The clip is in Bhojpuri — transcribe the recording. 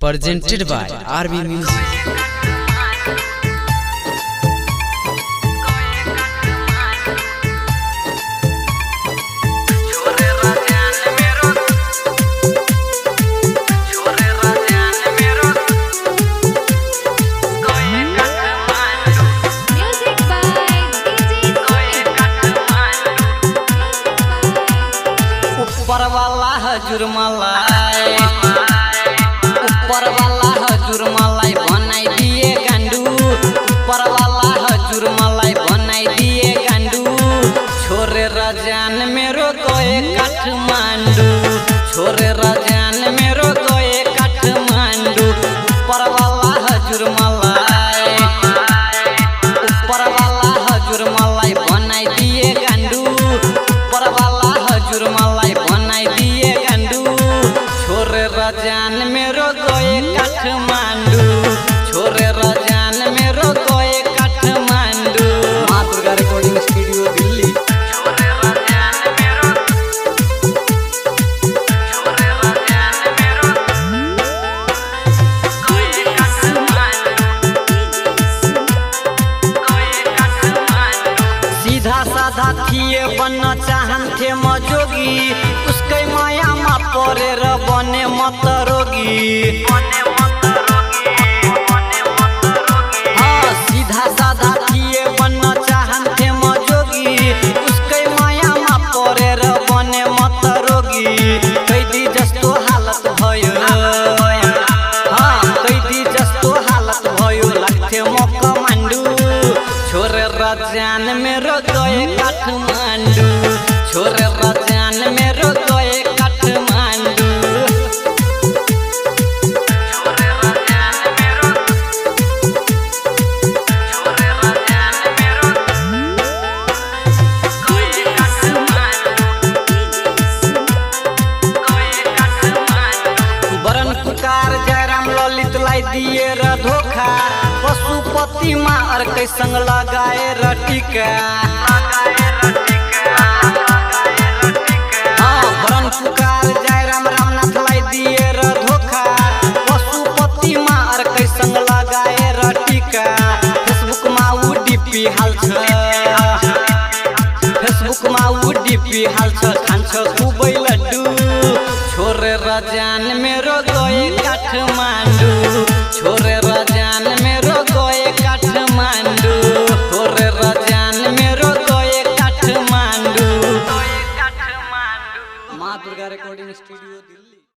presented by RB Music. ऊपर वाला हजूर मलाई ऊपर वाला हजूर मलाई बनाई दिए गांडू ऊपर वाला हजूर मलाई बनाई दिए गांडू छोरे रजान मेरो कोए काठमांडू छोरे रजान मेरो कोए काठमांडू ऊपर वाला हजूर मलाई ऊपर वाला हजूर मलाई बनाई दिए गांडू ऊपर वाला हजूर मलाई रजान मेरो कोए काठमांडू छोरे रजान मेरो कोए काठमांडू मां दुर्गा रिकॉर्डिंग स्टूडियो दिल्ली छोरे रजान मेरो कोए काठमांडू सीधा साधा थिए बनना चाहन थे मजोगी उसके माया मा परे र बने मत रोगी हाँ सीधा साधा थिए बनना चाहन थे मजोगी उसके माया मा परे र बने मत रोगी कैदी जस्तो हालत भयो हाँ कैदी जस्तो हालत भयो लाग्थे म कमांडू छोरे रजान मेरो गए काठमांडू छोरे रजान मेरो गए काठमांडू छोरे रजान मेरो गए काठमांडू बरन पुकार जयराम ललित लाई दिए र धोखा पशुपति माँ अर्कै संग लगाए र टीका हाँ बरन पुकार जयराम रामनाथ लाई दिए र धोखा पशुपति माँ अर्कै संग लगाए र टीका फेसबुक मा उ डीपी हाल्छ फेसबुक मा उ डीपी हाल्छ खान्छ खुबै लड्डू छोरे रजान मेरो गए काठमांडू छोरे रजान मेरो गए काठमांडू छोरे रजान मेरो गए काठमांडू मां दुर्गा रिकॉर्डिंग स्टूडियो।